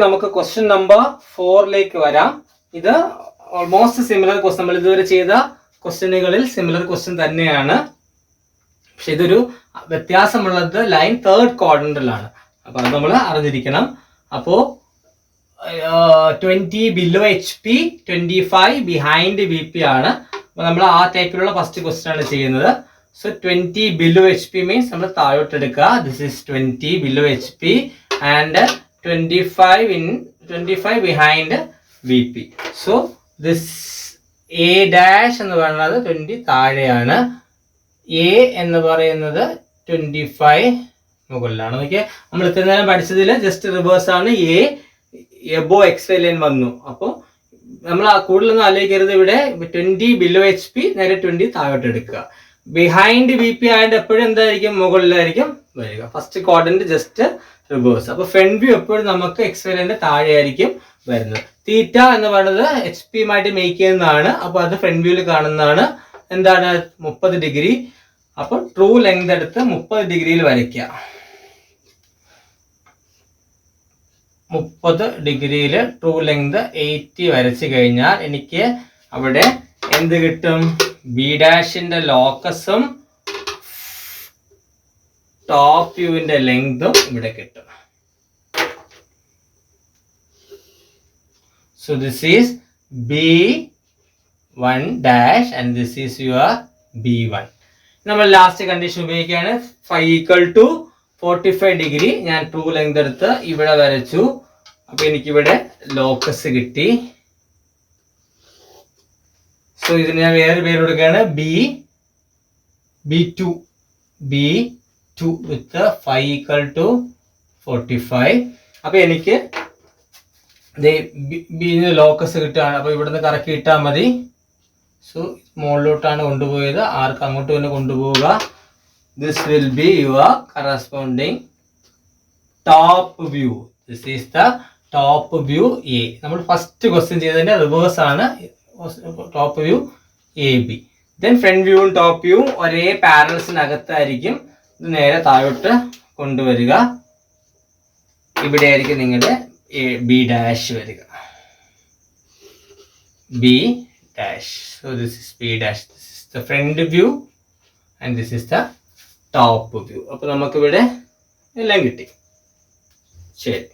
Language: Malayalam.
നമുക്ക് ക്വസ്റ്റ്യൻ നമ്പർ 4 വരാം. ഇത് ഓൾമോസ്റ്റ് സിമിലർ ക്വസ്റ്റ്യൻ, നമ്മൾ ഇതുവരെ ചെയ്ത ക്വസ്റ്റ്യനുകളിൽ സിമിലർ ക്വസ്റ്റ്യൻ തന്നെയാണ്. പക്ഷെ ഇതൊരു വ്യത്യാസമുള്ളത് ലൈൻ 3rd ക്വാഡ്രന്റിലാണ്. അപ്പൊ അത് നമ്മൾ അറിഞ്ഞിരിക്കണം. അപ്പോ 20 ബിലോ HP, 25 ബിഹൈൻഡ് VP ആണ്. അപ്പൊ നമ്മൾ ആ ടൈപ്പിലുള്ള ഫസ്റ്റ് ക്വസ്റ്റ്യൻ ആണ് ചെയ്യുന്നത്. സോ 20 ബിലോ HP മീൻസ് നമ്മൾ താഴോട്ട് എടുക്കുക. This is 20 below HP and 25 behind VP. So this A dash എന്ന് പറയുന്നത് 20 താഴെയാണ്. A എന്ന് പറയുന്നത് 25 മുകളിലാണ്. ഓക്കെ, നമ്മൾ ഇത്ര നേരം പഠിച്ചതിൽ ജസ്റ്റ് റിവേഴ്സ് ആണ്. A എബോ XY ലൈൻ വന്നു. അപ്പോൾ നമ്മൾ കൂടുതലൊന്നും ആലോചിക്കരുത്. ഇവിടെ 20 ബിലോ HP, നേരെ 20 താഴോട്ട് എടുക്കുക. ബിഹൈൻഡ് VP ആയിട്ട് എപ്പോഴും എന്തായിരിക്കും, മുകളിലായിരിക്കും വരിക. First quadrant just reverse. അപ്പൊ ഫ്രണ്ട് വ്യൂ എപ്പോഴും നമുക്ക് XY ലൈനിന്റെ താഴെ ആയിരിക്കും വരുന്നത്. തീറ്റ എന്ന് പറയുന്നത് HP ആയിട്ട് മേക്ക് ചെയ്യുന്നതാണ്. അപ്പൊ അത് ഫ്രണ്ട് വ്യൂവിൽ കാണുന്നതാണ്. എന്താണ് 30 ഡിഗ്രി. അപ്പൊ ട്രൂ ലെങ്ത് എടുത്ത് 30 ഡിഗ്രിയിൽ വരയ്ക്കുക. 30 ഡിഗ്രിയിൽ ട്രൂ ലെങ്ത് 80 വരച്ചു കഴിഞ്ഞാൽ എനിക്ക് അവിടെ എന്ത് കിട്ടും? B ഡാഷിന്റെ ലോക്കസും ടോപ്പ് വ്യൂവിന്റെ ലെങ്തും ഇവിടെ കിട്ടും. So this is B1 dash and this is your B1. നമ്മൾ ലാസ്റ്റ് കണ്ടീഷൻ ഉപയോഗിക്കുകയാണ്. phi equal to 45 degree. ഞാൻ ട്രൂ ലെങ്ത് എടുത്ത് ഇവിടെ വരച്ചു. അപ്പൊ എനിക്കിവിടെ ലോക്കസ് കിട്ടി. സോ ഇതിന് ഞാൻ വേറെ പേര് കൊടുക്കുകയാണ്. B2 with phi equal to 45. അപ്പൊ എനിക്ക് ലോക്കസ് കിട്ടുകയാണ്. അപ്പൊ ഇവിടുന്ന് കറക്കി ഇട്ടാൽ മതി. സോ മുകളിലോട്ടാണ് കൊണ്ടുപോയത്. ആർക്ക് അങ്ങോട്ട് തന്നെ കൊണ്ടുപോവുക. This will be your corresponding top view. This is the top view A. നമ്മൾ ഫസ്റ്റ് ക്വസ്റ്റ്യൻ ചെയ്തതിന്റെ റിവേഴ്സ് ആണ് top view AB. Then front വ്യൂവും ടോപ്പ് വ്യൂവും ഒരേ പാരൽസിനകത്തായിരിക്കും. ഇത് നേരെ താഴോട്ട് കൊണ്ടുവരിക. ഇവിടെ ആയിരിക്കും നിങ്ങളുടെ B dash വരിക. B dash. So this is B dash. This is the front view and this is the top view. അപ്പോൾ നമുക്ക് ഇവിടെ എല്ലാം കിട്ടി. ശരി.